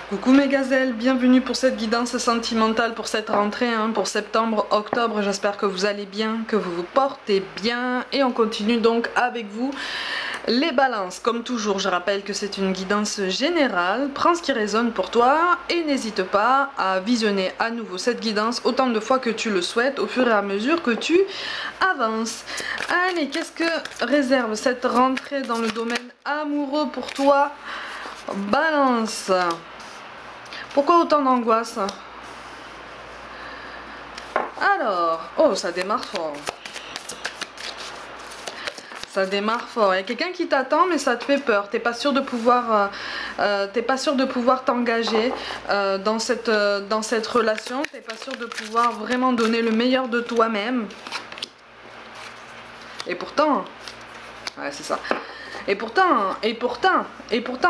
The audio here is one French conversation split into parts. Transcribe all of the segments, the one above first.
Coucou mes gazelles, bienvenue pour cette guidance sentimentale pour cette rentrée, pour septembre-octobre. J'espère que vous allez bien, que vous vous portez bien. Et on continue donc avec vous les balances. Comme toujours, je rappelle que c'est une guidance générale. Prends ce qui résonne pour toi et n'hésite pas à visionner à nouveau cette guidance autant de fois que tu le souhaites au fur et à mesure que tu avances. Allez, qu'est-ce que réserve cette rentrée dans le domaine amoureux pour toi, Balance? Pourquoi autant d'angoisse? Alors, oh, ça démarre fort. Ça démarre fort. Il y a quelqu'un qui t'attend, mais ça te fait peur. T'es pas sûr de pouvoir, t'engager dans cette relation. T'es pas sûr de pouvoir vraiment donner le meilleur de toi-même. Et pourtant, ouais, c'est ça. Et pourtant,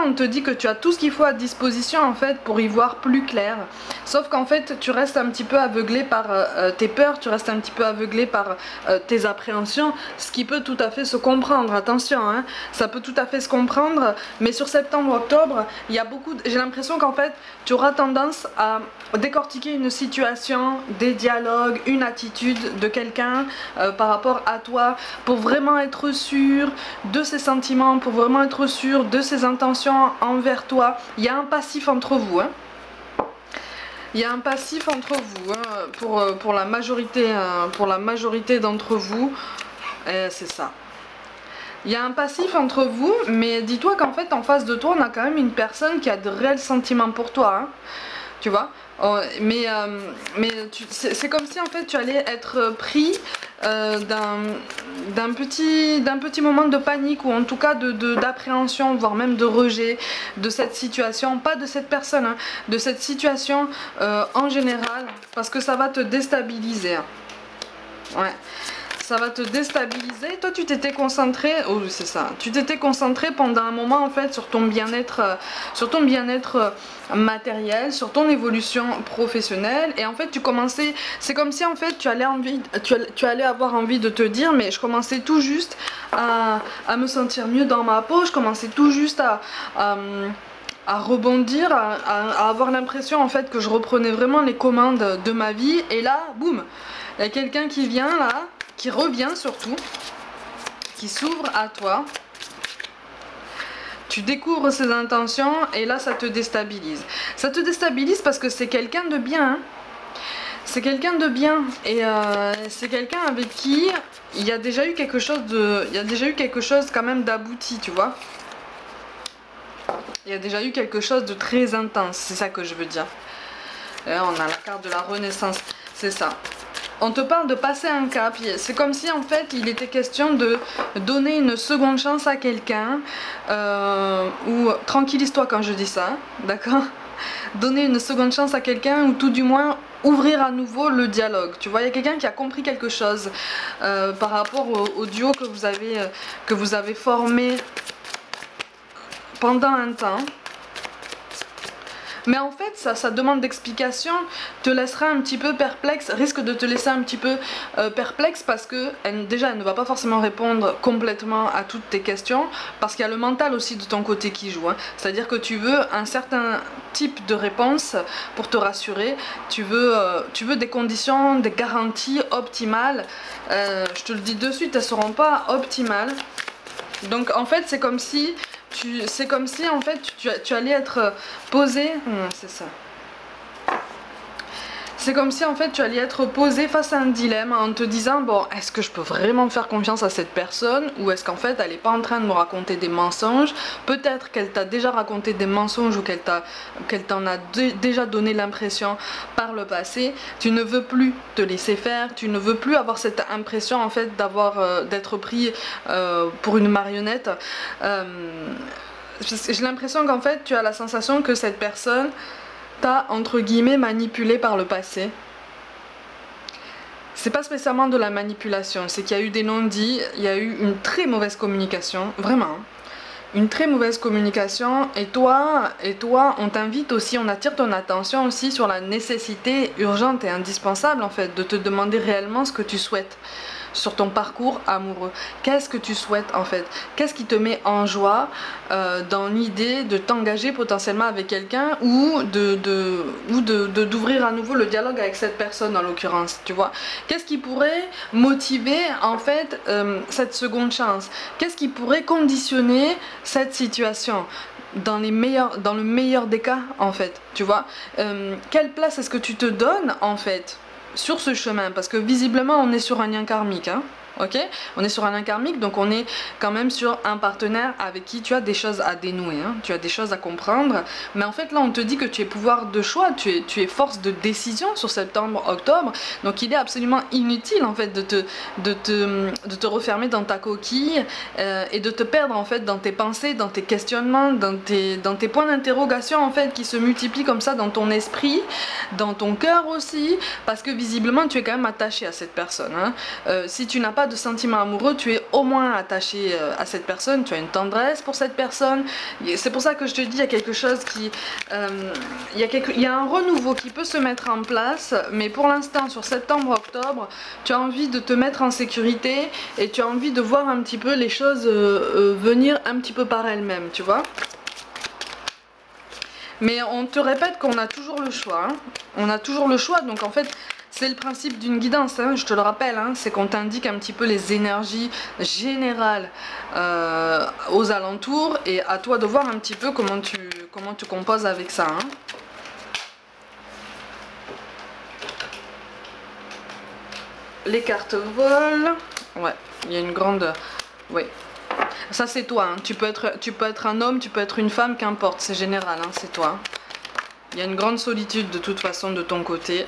on te dit que tu as tout ce qu'il faut à disposition en fait pour y voir plus clair. Sauf qu'en fait, tu restes un petit peu aveuglé par tes peurs, tu restes un petit peu aveuglé par tes appréhensions, ce qui peut tout à fait se comprendre. Attention, hein, ça peut tout à fait se comprendre. Mais sur septembre-octobre, il y a beaucoup. J'ai l'impression qu'en fait, tu auras tendance à décortiquer une situation, des dialogues, une attitude de quelqu'un par rapport à toi, pour vraiment être sûr de ses sentiments, pour vraiment être sûr de ses intentions envers toi. Il y a un passif entre vous, hein. Il y a un passif entre vous, hein, pour la majorité d'entre vous, c'est ça. Il y a un passif entre vous, mais dis-toi qu'en fait en face de toi on a quand même une personne qui a de réels sentiments pour toi, hein, tu vois. C'est comme si en fait tu allais être pris d'un petit moment de panique, ou en tout cas d'appréhension, voire même de rejet de cette situation, pas de cette personne, hein, de cette situation en général, parce que ça va te déstabiliser, hein. Ouais, ça va te déstabiliser. Toi tu t'étais concentré, oh c'est ça, tu t'étais concentré pendant un moment en fait sur ton bien-être, matériel, sur ton évolution professionnelle, et en fait tu commençais, c'est comme si en fait tu allais avoir envie de te dire, mais je commençais tout juste à me sentir mieux dans ma peau, je commençais tout juste à rebondir, à avoir l'impression en fait que je reprenais vraiment les commandes de ma vie, et là boum, il y a quelqu'un qui vient là, qui revient surtout, qui s'ouvre à toi. Tu découvres ses intentions et là ça te déstabilise. Ça te déstabilise parce que c'est quelqu'un de bien, hein. C'est quelqu'un de bien, et c'est quelqu'un avec qui il y a déjà eu quelque chose quand même d'abouti, tu vois. Il y a déjà eu quelque chose de très intense, c'est ça que je veux dire. Et là, on a la carte de la renaissance, c'est ça. On te parle de passer un cap, c'est comme si en fait il était question de donner une seconde chance à quelqu'un, ou tranquillise-toi quand je dis ça, d'accord? Donner une seconde chance à quelqu'un, ou tout du moins ouvrir à nouveau le dialogue, tu vois. Il y a quelqu'un qui a compris quelque chose par rapport au duo que vous avez formé pendant un temps. Mais en fait, ça demande d'explication, te laissera un petit peu perplexe, risque de te laisser un petit peu perplexe, parce que déjà elle ne va pas forcément répondre complètement à toutes tes questions, parce qu'il y a le mental aussi de ton côté qui joue, hein. C'est-à-dire que tu veux un certain type de réponse pour te rassurer, tu veux des conditions, des garanties optimales. Je te le dis de suite, elles ne seront pas optimales. Donc en fait c'est comme si en fait tu allais être posé, c'est ça. C'est comme si en fait tu allais être posé face à un dilemme en te disant, bon, est-ce que je peux vraiment faire confiance à cette personne, ou est-ce qu'en fait elle n'est pas en train de me raconter des mensonges? Peut-être qu'elle t'a déjà raconté des mensonges, ou qu'elle t'en a déjà donné l'impression par le passé. Tu ne veux plus te laisser faire, tu ne veux plus avoir cette impression en fait d'être pris pour une marionnette. J'ai l'impression qu'en fait tu as la sensation que cette personne t'a entre guillemets manipulé par le passé. C'est pas spécialement de la manipulation, c'est qu'il y a eu des non-dits, il y a eu une très mauvaise communication, vraiment. Une très mauvaise communication, et toi on t'invite aussi, on attire ton attention aussi sur la nécessité urgente et indispensable en fait de te demander réellement ce que tu souhaites. sur ton parcours amoureux. Qu'est-ce que tu souhaites en fait? Qu'est-ce qui te met en joie dans l'idée de t'engager potentiellement avec quelqu'un ou d'ouvrir à nouveau le dialogue avec cette personne en l'occurrence, tu vois? Qu'est-ce qui pourrait motiver en fait cette seconde chance? Qu'est-ce qui pourrait conditionner cette situation? Dans le meilleur des cas en fait, tu vois, quelle place est-ce que tu te donnes en fait sur ce chemin, parce que visiblement on est sur un lien karmique, hein. Ok, on est sur un lien karmique, donc on est quand même sur un partenaire avec qui tu as des choses à dénouer, hein. Tu as des choses à comprendre, mais en fait là on te dit que tu es pouvoir de choix, tu es force de décision sur septembre-octobre, donc il est absolument inutile en fait de te refermer dans ta coquille et de te perdre en fait dans tes pensées, dans tes questionnements, dans tes points d'interrogation en fait qui se multiplient comme ça dans ton esprit, dans ton cœur aussi, parce que visiblement tu es quand même attaché à cette personne, hein. Si tu n'as pas de sentiments amoureux, tu es au moins attaché à cette personne, tu as une tendresse pour cette personne. C'est pour ça que je te dis, il y a quelque chose qui... il y a un renouveau qui peut se mettre en place, mais pour l'instant, sur septembre-octobre, tu as envie de te mettre en sécurité et tu as envie de voir un petit peu les choses venir un petit peu par elles-mêmes, tu vois. Mais on te répète qu'on a toujours le choix, hein. On a toujours le choix, donc en fait... C'est le principe d'une guidance, hein, je te le rappelle, hein, c'est qu'on t'indique un petit peu les énergies générales aux alentours et à toi de voir un petit peu comment tu composes avec ça, hein. Les cartes volent, ouais, il y a une grande... Oui. Ça c'est toi, hein. Tu peux être un homme, tu peux être une femme, qu'importe, c'est général, hein, c'est toi. Il y a une grande solitude de toute façon de ton côté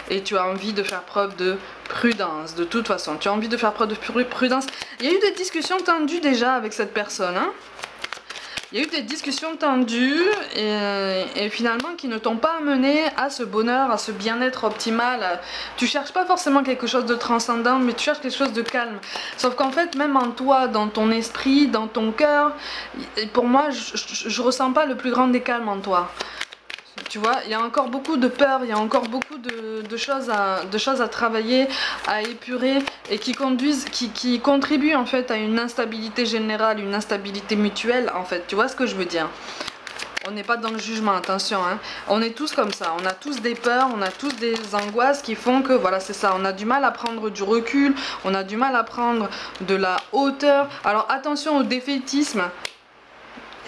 et tu as envie de faire preuve de prudence, de toute façon. Tu as envie de faire preuve de prudence. Il y a eu des discussions tendues déjà avec cette personne, hein. Il y a eu des discussions tendues et finalement qui ne t'ont pas amené à ce bonheur, à ce bien-être optimal. Tu cherches pas forcément quelque chose de transcendant, mais tu cherches quelque chose de calme. Sauf qu'en fait, même en toi, dans ton esprit, dans ton cœur, pour moi, je ressens pas le plus grand des calmes en toi. Tu vois, il y a encore beaucoup de peur, il y a encore beaucoup de choses à travailler, à épurer et qui contribuent en fait à une instabilité générale, une instabilité mutuelle en fait. Tu vois ce que je veux dire? On n'est pas dans le jugement, attention, hein. On est tous comme ça, on a tous des peurs, on a tous des angoisses qui font que, voilà, c'est ça, on a du mal à prendre du recul, on a du mal à prendre de la hauteur. Alors attention au défaitisme.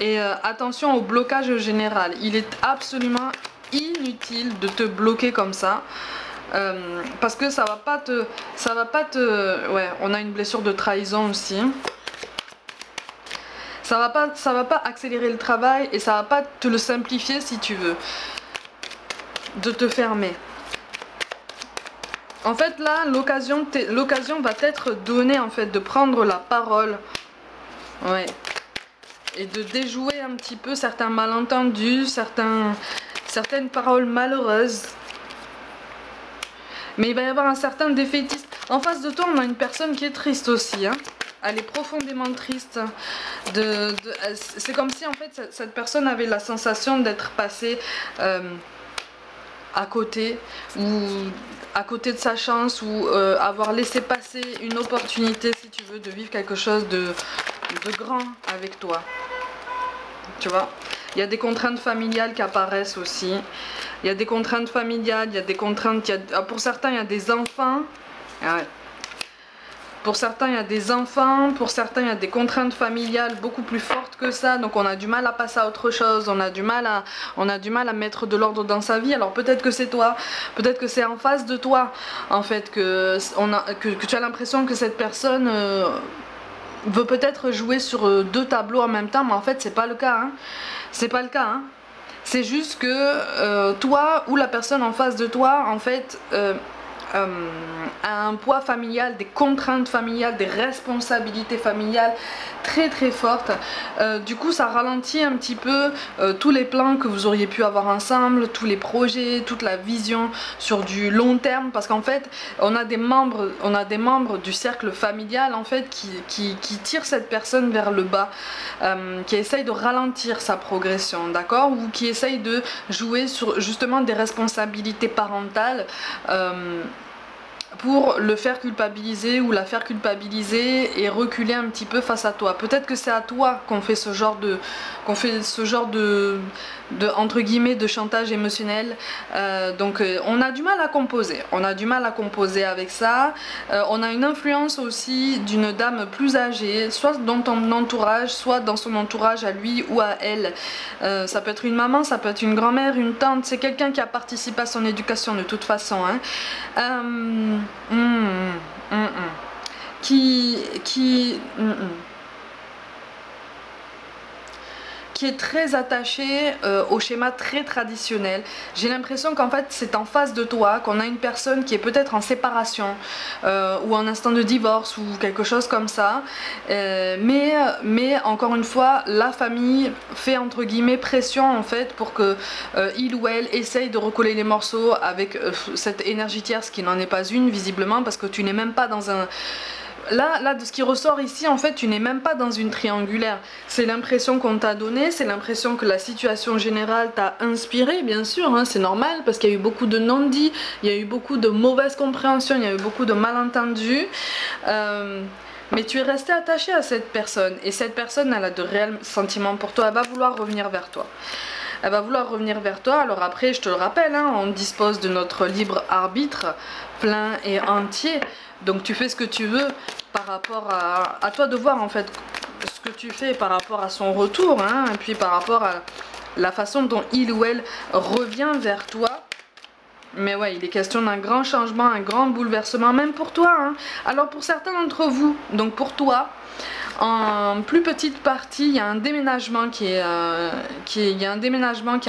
Et attention au blocage général, il est absolument inutile de te bloquer comme ça parce que ça va pas te... Ouais, on a une blessure de trahison aussi. Ça va pas accélérer le travail et ça va pas te le simplifier si tu veux. De te fermer. En fait là, l'occasion va t'être donnée en fait de prendre la parole. Ouais. Et de déjouer un petit peu certains malentendus, certaines paroles malheureuses. Mais il va y avoir un certain défaitisme. En face de toi, on a une personne qui est triste aussi, hein. Elle est profondément triste. C'est comme si en fait cette personne avait la sensation d'être passée à côté, ou à côté de sa chance, ou avoir laissé passer une opportunité, si tu veux, de vivre quelque chose de grand avec toi. Tu vois, il y a des contraintes familiales qui apparaissent aussi. Il y a des contraintes familiales, il y a des contraintes, pour certains il y a des enfants. Ouais. Pour certains il y a des enfants, pour certains il y a des contraintes familiales beaucoup plus fortes que ça, donc on a du mal à passer à autre chose, on a du mal à mettre de l'ordre dans sa vie. Alors peut-être que c'est toi, peut-être que c'est en face de toi en fait que tu as l'impression que cette personne veut peut-être jouer sur deux tableaux en même temps, mais en fait c'est pas le cas, hein. C'est pas le cas, hein. C'est juste que toi ou la personne en face de toi en fait a un poids familial, des contraintes familiales, des responsabilités familiales très très fortes. Du coup ça ralentit un petit peu tous les plans que vous auriez pu avoir ensemble, tous les projets, toute la vision sur du long terme, parce qu'en fait on a des membres du cercle familial en fait qui tirent cette personne vers le bas, qui essayent de ralentir sa progression, d'accord, ou qui essayent de jouer sur justement des responsabilités parentales pour le faire culpabiliser ou la faire culpabiliser et reculer un petit peu face à toi. Peut-être que c'est à toi qu'on fait ce genre de entre guillemets de chantage émotionnel. Donc on a du mal à composer. On a du mal à composer avec ça. On a une influence aussi d'une dame plus âgée, soit dans ton entourage, soit dans son entourage à lui ou à elle. Ça peut être une maman, ça peut être une grand-mère, une tante. C'est quelqu'un qui a participé à son éducation de toute façon. Hein. Qui est très attaché au schéma très traditionnel. J'ai l'impression qu'en fait c'est en face de toi qu'on a une personne qui est peut-être en séparation ou en instant de divorce ou quelque chose comme ça, mais encore une fois la famille fait entre guillemets pression en fait pour que il ou elle essaye de recoller les morceaux avec cette énergie tierce qui n'en est pas une visiblement, parce que tu n'es même pas dans un... Là, de ce qui ressort ici, en fait, tu n'es même pas dans une triangulaire. C'est l'impression qu'on t'a donnée, c'est l'impression que la situation générale t'a inspiré, bien sûr, hein, c'est normal, parce qu'il y a eu beaucoup de non-dits, il y a eu beaucoup de mauvaise compréhension, il y a eu beaucoup de malentendus. Mais tu es resté attaché à cette personne, et cette personne, elle a de réels sentiments pour toi, elle va vouloir revenir vers toi. Elle va vouloir revenir vers toi. Alors après, je te le rappelle, hein, on dispose de notre libre arbitre plein et entier. Donc tu fais ce que tu veux par rapport à toi de voir en fait ce que tu fais par rapport à son retour, hein, et puis par rapport à la façon dont il ou elle revient vers toi. Mais ouais, il est question d'un grand changement, un grand bouleversement, même pour toi. Hein. Alors pour certains d'entre vous, donc pour toi, en plus petite partie, il y a un déménagement qui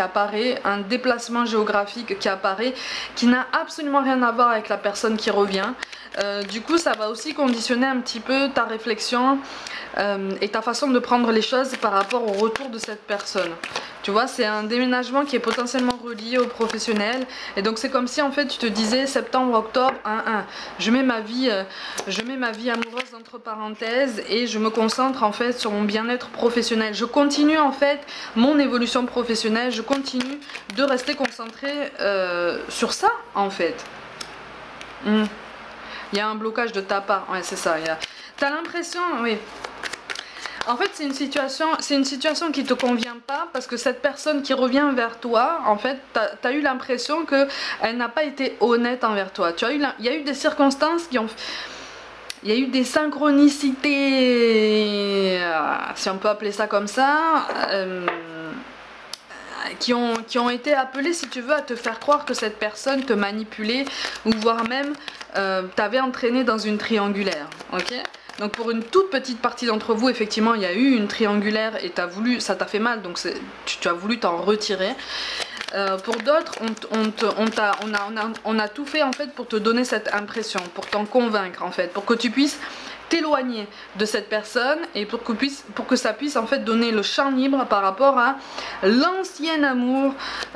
apparaît, un déplacement géographique qui apparaît, qui n'a absolument rien à voir avec la personne qui revient. Du coup, ça va aussi conditionner un petit peu ta réflexion et ta façon de prendre les choses par rapport au retour de cette personne. Tu vois, c'est un déménagement qui est potentiellement relié au professionnel. Et donc c'est comme si en fait tu te disais septembre, octobre, 1-1. Je mets ma vie amoureuse entre parenthèses et je me concentre en fait sur mon bien-être professionnel. Je continue en fait mon évolution professionnelle. Je continue de rester concentrée sur ça en fait. Il y a un blocage de ta part. Ouais, c'est ça. T'as l'impression, oui. En fait, c'est une situation qui te convient pas parce que cette personne qui revient vers toi, en fait, t'as eu l'impression qu'elle n'a pas été honnête envers toi. Il y a eu des circonstances qui ont... Il y a eu des synchronicités, si on peut appeler ça comme ça, qui ont été appelées, si tu veux, à te faire croire que cette personne te manipulait ou voire même t'avait entraîné dans une triangulaire, ok ? Donc pour une toute petite partie d'entre vous, effectivement, il y a eu une triangulaire et ça t'a fait mal, donc tu as voulu t'en retirer. Pour d'autres, on a tout fait en fait pour te donner cette impression, pour t'en convaincre en fait, pour que tu puisses t'éloigner de cette personne et pour que ça puisse en fait donner le champ libre par rapport à l'ancien amour,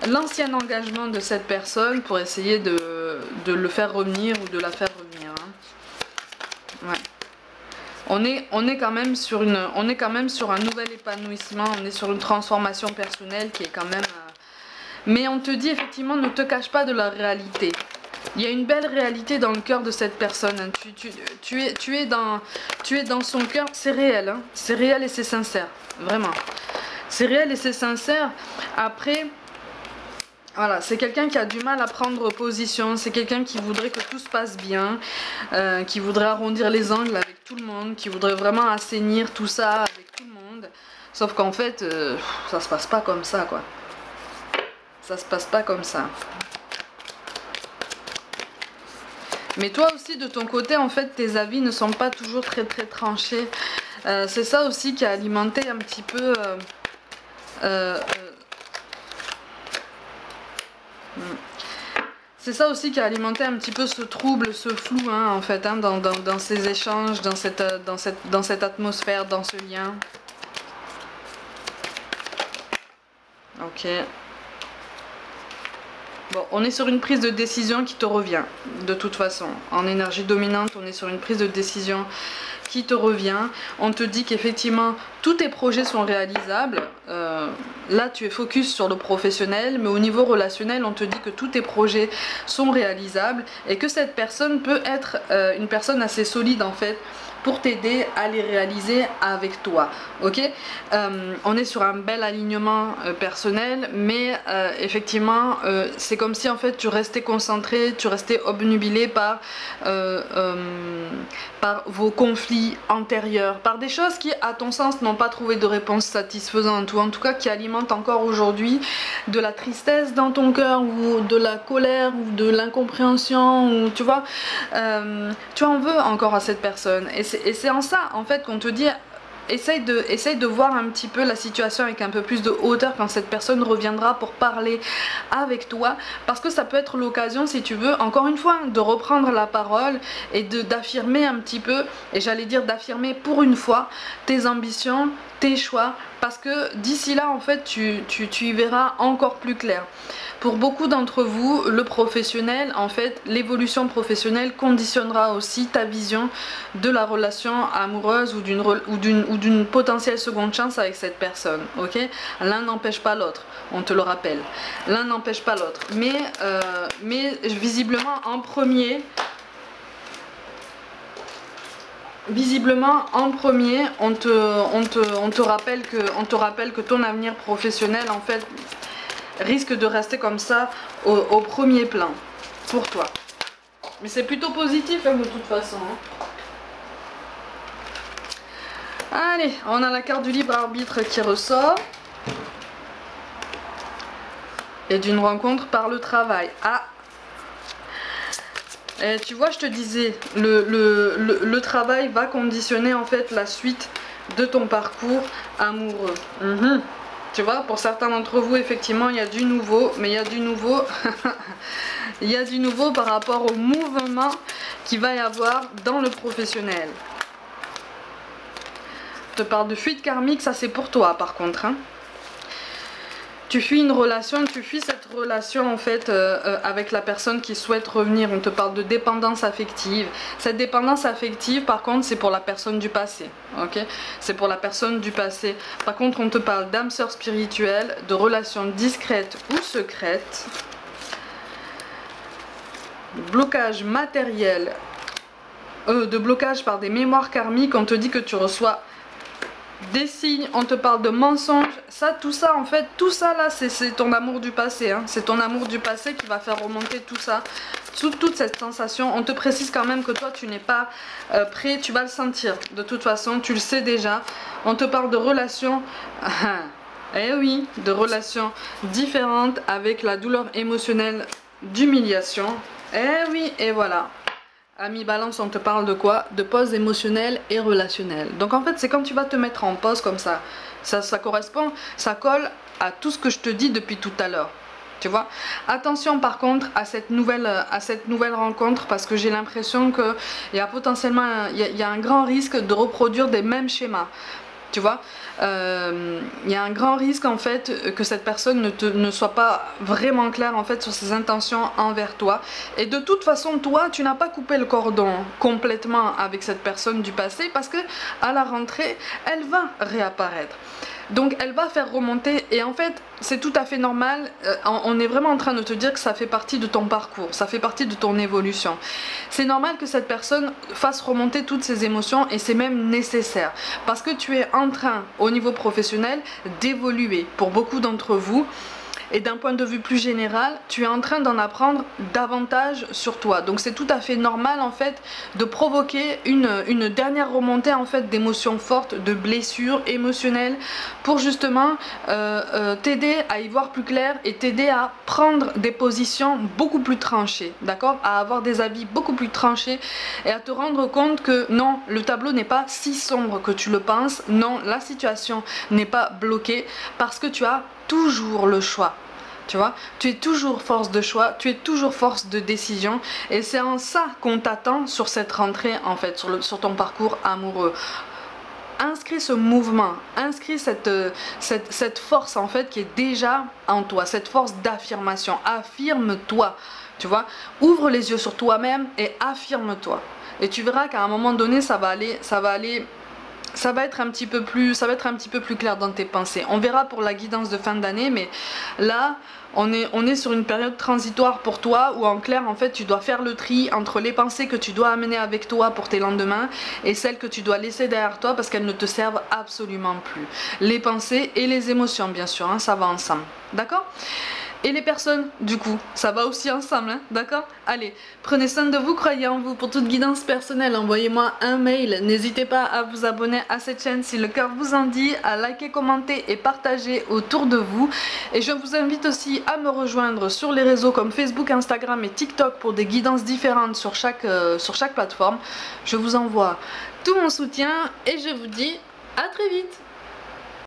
l'ancien engagement de cette personne pour essayer de le faire revenir ou de la faire revenir. Hein. Ouais. On est quand même sur un nouvel épanouissement, on est sur une transformation personnelle qui est quand même... Mais on te dit effectivement, ne te cache pas de la réalité. Il y a une belle réalité dans le cœur de cette personne. Hein. Tu es dans son cœur, c'est réel. Hein. C'est réel et c'est sincère, vraiment. C'est réel et c'est sincère. Après... Voilà, c'est quelqu'un qui a du mal à prendre position, c'est quelqu'un qui voudrait que tout se passe bien, qui voudrait arrondir les angles avec tout le monde, qui voudrait vraiment assainir tout ça avec tout le monde. Sauf qu'en fait, ça se passe pas comme ça, quoi. Ça se passe pas comme ça. Mais toi aussi, de ton côté, en fait, tes avis ne sont pas toujours très tranchés. C'est ça aussi qui a alimenté un petit peu... C'est ça aussi qui a alimenté un petit peu ce trouble, ce flou, hein, en fait, hein, dans ces échanges, dans cette atmosphère, dans ce lien. Ok. Bon, on est sur une prise de décision qui te revient, de toute façon. En énergie dominante, on est sur une prise de décision qui te revient. On te dit qu'effectivement tous tes projets sont réalisables. Là tu es focus sur le professionnel, mais au niveau relationnel on te dit que tous tes projets sont réalisables et que cette personne peut être une personne assez solide en fait pour t'aider à les réaliser avec toi. Ok, on est sur un bel alignement personnel, mais effectivement c'est comme si en fait tu restais concentré, tu restais obnubilé par vos conflits antérieurs, par des choses qui à ton sens n'ont pas trouvé de réponse satisfaisante, ou en tout cas qui alimentent encore aujourd'hui de la tristesse dans ton cœur, ou de la colère, ou de l'incompréhension, ou tu vois, tu en veux encore à cette personne. Et c'est en ça en fait qu'on te dit, essaye de voir un petit peu la situation avec un peu plus de hauteur quand cette personne reviendra pour parler avec toi, parce que ça peut être l'occasion, si tu veux, encore une fois, de reprendre la parole et d'affirmer un petit peu, et j'allais dire d'affirmer pour une fois tes ambitions, tes choix, parce que d'ici là en fait tu y verras encore plus clair. Pour beaucoup d'entre vous, le professionnel, en fait, l'évolution professionnelle conditionnera aussi ta vision de la relation amoureuse ou d'une potentielle seconde chance avec cette personne. Ok, l'un n'empêche pas l'autre, on te le rappelle. L'un n'empêche pas l'autre. Mais visiblement en premier. Visiblement en premier on te rappelle que ton avenir professionnel en fait risque de rester comme ça au premier plan pour toi. Mais c'est plutôt positif hein, de toute façon. Allez, on a la carte du libre arbitre qui ressort. Et d'une rencontre par le travail. Ah, et tu vois, je te disais, le travail va conditionner en fait la suite de ton parcours amoureux. Tu vois, pour certains d'entre vous, effectivement, il y a du nouveau, mais il y a du nouveau, il y a du nouveau par rapport au mouvement qu'il va y avoir dans le professionnel. Je te parle de fuite karmique, ça c'est pour toi par contre, hein. Tu fuis une relation, tu fuis cette relation en fait avec la personne qui souhaite revenir. On te parle de dépendance affective. Cette dépendance affective par contre c'est pour la personne du passé. Ok, c'est pour la personne du passé. Par contre on te parle d'âme sœur spirituelle, de relations discrètes ou secrètes. Blocage matériel, de blocage par des mémoires karmiques. On te dit que tu reçois des signes, on te parle de mensonges, ça, tout ça en fait, tout ça là c'est ton amour du passé, hein. C'est ton amour du passé qui va faire remonter tout ça, toute cette sensation. On te précise quand même que toi tu n'es pas prêt, tu vas le sentir, de toute façon tu le sais déjà. On te parle de relations, eh oui, de relations différentes avec la douleur émotionnelle d'humiliation, eh oui, et voilà. Ami Balance, on te parle de quoi? De pause émotionnelle et relationnelle. Donc en fait, c'est quand tu vas te mettre en pause comme ça. Ça correspond, ça colle à tout ce que je te dis depuis tout à l'heure. Tu vois? Attention par contre à cette nouvelle rencontre, parce que j'ai l'impression qu'il y a potentiellement il y a un grand risque de reproduire des mêmes schémas. Tu vois, il y a un grand risque en fait que cette personne ne soit pas vraiment claire en fait sur ses intentions envers toi. Et de toute façon, toi, tu n'as pas coupé le cordon complètement avec cette personne du passé, parce que à la rentrée, elle va réapparaître. Donc elle va faire remonter, et en fait c'est tout à fait normal, on est vraiment en train de te dire que ça fait partie de ton parcours, ça fait partie de ton évolution. C'est normal que cette personne fasse remonter toutes ses émotions, et c'est même nécessaire, parce que tu es en train au niveau professionnel d'évoluer pour beaucoup d'entre vous. Et d'un point de vue plus général, tu es en train d'en apprendre davantage sur toi. Donc c'est tout à fait normal en fait de provoquer une dernière remontée en fait d'émotions fortes, de blessures émotionnelles, pour justement t'aider à y voir plus clair et t'aider à prendre des positions beaucoup plus tranchées, d'accord, à avoir des avis beaucoup plus tranchés, et à te rendre compte que non, le tableau n'est pas si sombre que tu le penses. Non, la situation n'est pas bloquée, parce que tu as toujours le choix. Tu vois, tu es toujours force de choix, tu es toujours force de décision, et c'est en ça qu'on t'attend sur cette rentrée en fait, sur ton parcours amoureux. Inscris ce mouvement, inscris cette force en fait qui est déjà en toi, cette force d'affirmation. Affirme-toi, tu vois, ouvre les yeux sur toi-même et affirme-toi. Et tu verras qu'à un moment donné, ça va être un petit peu plus clair dans tes pensées. On verra pour la guidance de fin d'année, mais là, on est sur une période transitoire pour toi où en clair, en fait, tu dois faire le tri entre les pensées que tu dois amener avec toi pour tes lendemains et celles que tu dois laisser derrière toi parce qu'elles ne te servent absolument plus. Les pensées et les émotions, bien sûr, hein, ça va ensemble. D'accord ? Et les personnes, du coup, ça va aussi ensemble, hein, d'accord? Allez, prenez soin de vous, croyez en vous. Pour toute guidance personnelle, envoyez-moi un mail. N'hésitez pas à vous abonner à cette chaîne si le cœur vous en dit, à liker, commenter et partager autour de vous. Et je vous invite aussi à me rejoindre sur les réseaux comme Facebook, Instagram et TikTok pour des guidances différentes sur chaque plateforme. Je vous envoie tout mon soutien et je vous dis à très vite.